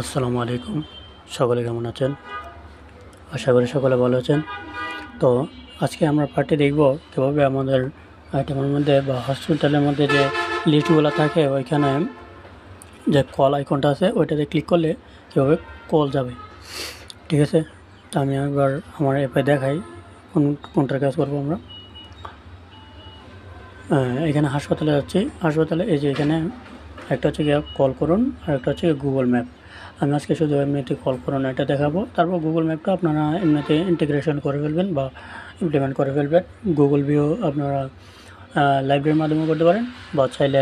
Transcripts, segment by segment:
আসসালামু আলাইকুম। সকলে কেমন আছেন? আশা করি সকলে ভালো আছেন। তো আজকে আমরা পার্টে দেখব কীভাবে আমাদের আইটেমের মধ্যে বা হসপিটালের মধ্যে যে লিস্টগুলো থাকে ওইখানে যে কল আইকনটা আছে ওইটাতে ক্লিক করলে কীভাবে কল যাবে। ঠিক আছে, তো আমি একবার আমার অ্যাপে দেখাই কোনটার কাজ করবো আমরা। এখানে হাসপাতালে যাচ্ছি। হাসপাতালে এই যে এখানে একটা হচ্ছে গিয়ে কল করুন আর একটা হচ্ছে গুগল ম্যাপ। আমি আজকে শুধু এমনিতে কল করুন এটা দেখাবো, তারপর গুগল ম্যাপটা আপনারা এমনিতে ইন্টিগ্রেশন করে ফেলবেন বা ইমপ্লিমেন্ট করে ফেলবেন। গুগল ভিউ আপনারা লাইব্রেরির মাধ্যমে করতে পারেন বা চাইলে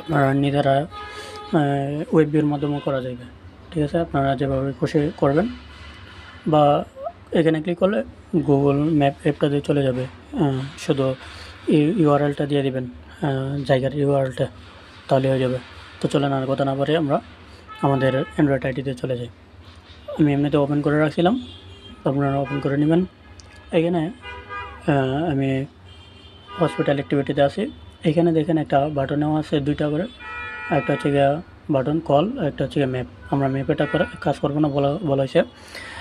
আপনারা নিজেরা ওয়েব ভিউর মাধ্যমেও করা যাবে। ঠিক আছে, আপনারা যেভাবে খুশি করবেন। বা এখানে ক্লিক করলে গুগল ম্যাপ অ্যাপটাতে চলে যাবে। শুধু ইউআরএলটা দিয়ে দিবেন, জায়গার ইউআরএলটা, তাহলে হয়ে যাবে। তো চলেন আর কথা না পারে আমরা আমাদের অ্যান্ড্রয়েড আইডিতে চলে যাই। আমি এমনিতে ওপেন করে রাখছিলাম, আপনারা ওপেন করে নেবেন। এখানে আমি হসপিটাল অ্যাক্টিভিটিতে আছি। এখানে দেখেন একটা বাটনেও আছে দুইটা করে, একটা হচ্ছে গিয়ে বাটন কল, একটা হচ্ছে গিয়ে ম্যাপ। আমরা ম্যাপেটা করে কাজ করবো না বলা হয়েছে।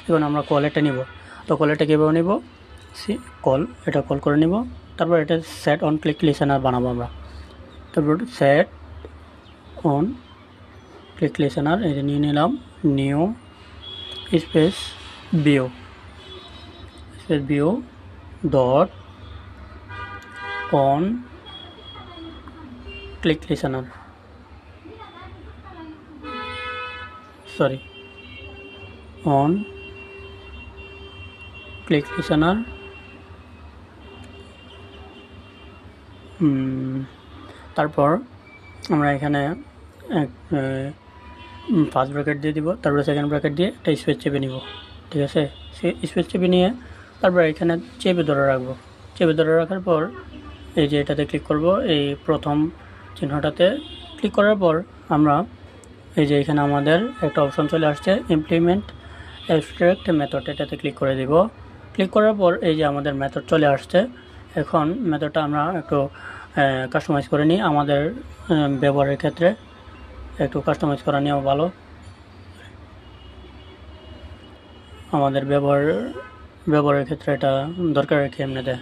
এখন আমরা কলেরটা নিব। তো কলেরটা কীভাবে নিব? কল, এটা কল করে নিব। তারপর এটা সেট অন ক্লিক লিসেনার বানাবো আমরা। তারপর সেট অন ক্লিক লিসেনার এটা নিয়ে নিলাম। New space view dot on click listener, sorry on click listener. তারপর আমরা এখানে ফার্স্ট ব্র্যাকেট দিয়ে দিব, তারপরে সেকেন্ড ব্র্যাকেট দিয়ে একটা স্পেস চেপে নিব। ঠিক আছে, সে স্পেস চেপে নিয়ে তারপর এখানে চেপে ধরে রাখবো। চেপে ধরে রাখার পর এই যে এটাতে ক্লিক করব, এই প্রথম চিহ্নটাতে ক্লিক করার পর আমরা এই যে এখানে আমাদের একটা অপশন চলে আসছে ইমপ্লিমেন্ট অ্যাবস্ট্রাক্ট মেথড, এটাতে ক্লিক করে দিব। ক্লিক করার পর এই যে আমাদের মেথড চলে আসছে। এখন মেথডটা আমরা একটু কাস্টমাইজ করে নিই। আমাদের ব্যবহারের ক্ষেত্রে একটু কাস্টমাইজ করা নিয়েও ভালো, আমাদের ব্যবহারের ক্ষেত্রে এটা দরকার রাখি এমনিতে।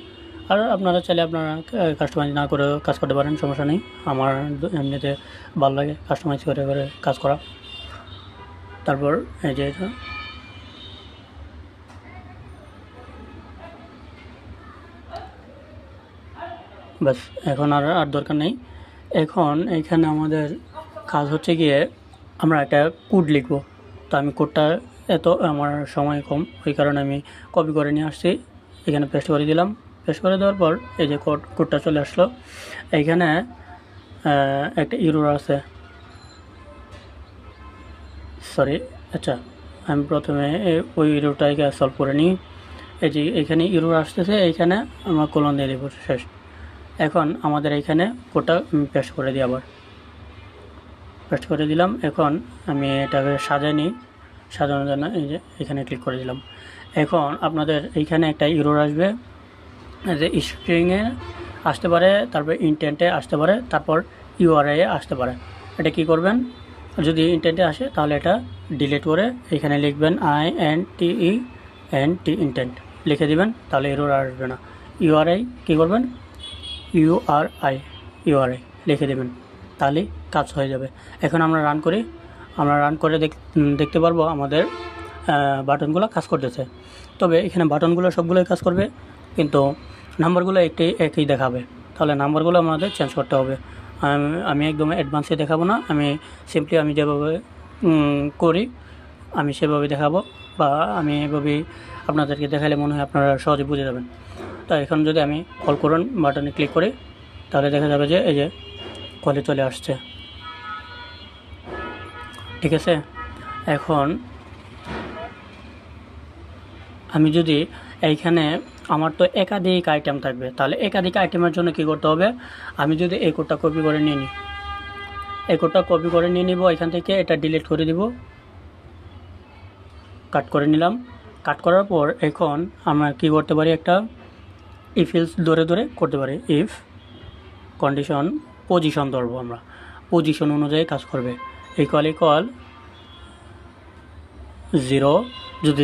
আর আপনারা চাইলে আপনারা কাস্টমাইজ না করে কাজ করতে পারেন, সমস্যা নেই। আমার এমনিতে ভালো লাগে কাস্টমাইজ করে কাজ করা। তারপর এই যে এটা ব্যাস, এখন আর দরকার নেই। এখন এইখানে আমাদের কাজ হচ্ছে গিয়ে আমরা একটা কোড লিখব। তো আমি কোডটা আমার সময় কম, ওই কারণে আমি কপি করে নিয়ে আসছি, এখানে পেস্ট করে দিলাম। পেস্ট করে দেওয়ার পর এই যে কোডটা চলে আসলো। এইখানে একটা ইরর আছে, সরি। আচ্ছা, আমি প্রথমে ওই ইররটাকে সলভ করে নিই। এই যে এখানে ইরর আসতেছে, এইখানে আমরা কোলন দিয়ে দেবো, শেষ। এখন আমাদের এইখানে কোডটা পেস্ট করে দিই, আবার পেস্ট করে দিলাম। এখন আমি এটাকে সাজানোর জন্য এই যে এখানে ক্লিক করে দিলাম। এখন আপনাদের এইখানে একটা ইরর আসবে, যে স্ট্রিংয়ে আসতে পারে, তারপর ইন্টেন্টে আসতে পারে, তারপর ইউআরআই আসতে পারে। এটা কি করবেন? যদি ইন্টেন্টে আসে তাহলে এটা ডিলিট করে এখানে লিখবেন INTENT ইন্টেন্ট লিখে দিবেন, তাহলে এরর আসবে না। ইউআরআই কী করবেন? ইউআরআই লিখে দেবেন, তাহলে কাজ হয়ে যাবে। এখন আমরা রান করি। আমরা রান করে দেখতে পারবো আমাদের বাটনগুলো কাজ করতেছে। তবে এখানে বাটনগুলো সবগুলোই কাজ করবে, কিন্তু নাম্বারগুলো একই দেখাবে। তাহলে নাম্বারগুলো আমাদের চেঞ্জ করতে হবে। আমি একদম অ্যাডভান্সে দেখাবো না, আমি সিম্পলি আমি যেভাবে করি আমি সেভাবে দেখাবো, বা আমি এভাবেই আপনাদেরকে দেখালে মনে হয় আপনারা সহজে বুঝে যাবেন। তো এখন যদি আমি কল করুন বাটনে ক্লিক করি, তাহলে দেখা যাবে যে এই যে কলে চলে আসছে। ঠিক আছে, এখন আমি যদি এইখানে আমার তো একাধিক আইটেম থাকবে, তাহলে একাধিক আইটেমের জন্য কি করতে হবে? আমি যদি এই কোডটা কপি করে নিয়ে নিই, এখান থেকে এটা ডিলিট করে দিব, কাট করে নিলাম। কাট করার পর এখন আমরা কি করতে পারি? একটা ইফ এলস ধরে করতে পারি। ইফ কন্ডিশন পজিশন ধরবো, আমরা পজিশন অনুযায়ী কাজ করবে। এই কল জিরো, যদি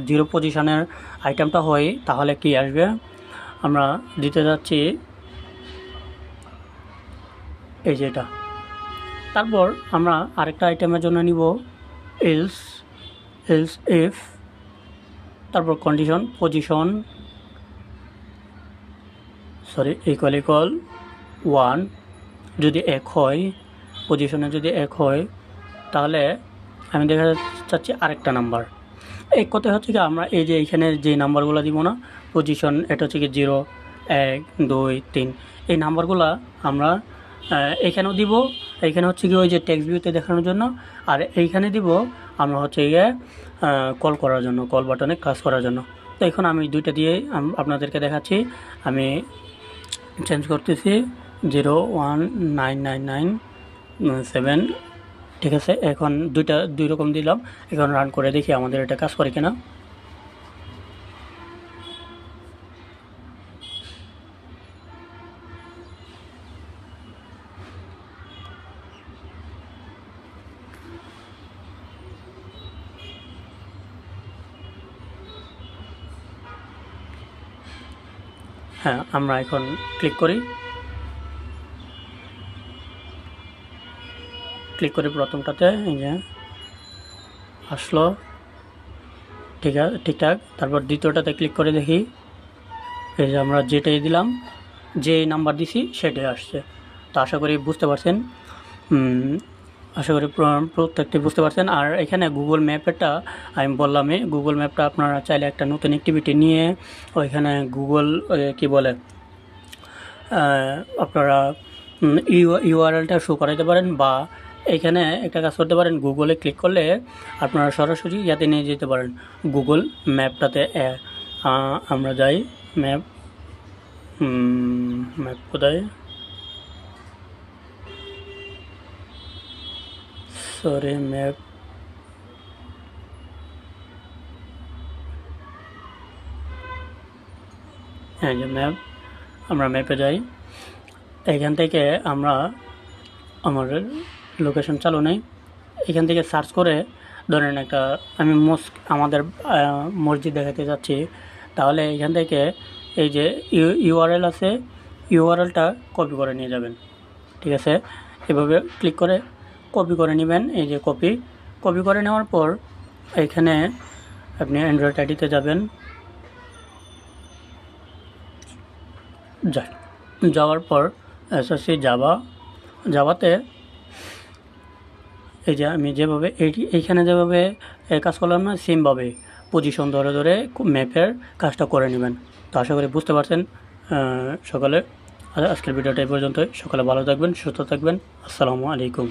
জিরো পজিশনের আইটেমটা হয় তাহলে কি আসবে, আমরা দিতে যাচ্ছি এই যে এটা। তারপর আমরা আরেকটা আইটেমের জন্য নিব এলস ইফ, তারপর কন্ডিশন পজিশন ইকুয়াল 1, যদি 1 হয়, পজিশনে যদি 1 হয় তাহলে আমি দেখা চাচ্ছি আরেকটা নাম্বার। এক কথায় হচ্ছে কি আমরা এই যে এইখানে যে নাম্বারগুলো দিব না, পজিশন এটা হচ্ছে কি 0, 1, 2, 3, এই নাম্বারগুলো আমরা এইখানেও দিব। এইখানে হচ্ছে কি ওই যে টেক্সট ভিউতে দেখানোর জন্য, আর এইখানে দিব আমরা হচ্ছে গিয়ে কল করার জন্য, কল বাটনে কাজ করার জন্য। তো এখন আমি দুইটা দিয়ে আপনাদেরকে দেখাচ্ছি। আমি চেঞ্জ করতেছি 01999 ঠিক আছে। এখন দুই রকম দিলাম। এখন রান করে দেখি আমাদের এটা কাজ করে কিনা। হ্যাঁ, আমরা এখন ক্লিক করি প্রথমটাতে, এই যে আসলো ঠিকঠাক। তারপর দ্বিতীয়টাতে ক্লিক করে দেখি, এই যে আমরা যেটাই দিলাম, যে নাম্বার দিছি সেটাই আসছে। তো আশা করি বুঝতে পারছেন, প্রত্যেকটি বুঝতে পারছেন। আর এখানে গুগল ম্যাপেরটা আমি বললামই, গুগল ম্যাপটা আপনারা চাইলে একটা নতুন অ্যাক্টিভিটি নিয়ে ওইখানে গুগল কি বলে আপনারা ইউআরএলটা শো করাইতে পারেন, বা এখানে একটা কাজ করতে পারেন, গুগলে ক্লিক করলে আপনারা সরাসরি ইয়াতে নিয়ে যেতে পারেন গুগল ম্যাপটাতে। আমরা যাই ম্যাপ কোথায়, ম্যাপ, হ্যাঁ যে ম্যাপ, আমরা ম্যাপে যাই। এখান থেকে আমরা আমাদের লোকেশন চালু নেই, এখান থেকে সার্চ করে ধরেন একটা আমি আমাদের মসজিদ দেখাতে যাচ্ছি, তাহলে এখান থেকে এই যে ইউআরএল আছে, ইউআরএলটা কপি করে নিয়ে যাবেন। ঠিক আছে, এভাবে ক্লিক করে কপি করে নেবেন। এই যে কপি করে নেওয়ার পর এখানে আপনি অ্যান্ড্রয়েড আইডিতে যাবেন, যাওয়ার পর এসএসসি জাভাতে এই যে আমি যেভাবে এইখানে যেভাবে কাজ করলাম না, সেমভাবে পজিশন ধরে ম্যাপের কাজটা করে নেবেন। তো আশা করি বুঝতে পারছেন সকলে। আজকের ভিডিওটা এই পর্যন্তই। সকলে ভালো থাকবেন, সুস্থ থাকবেন। আসসালামু আলাইকুম।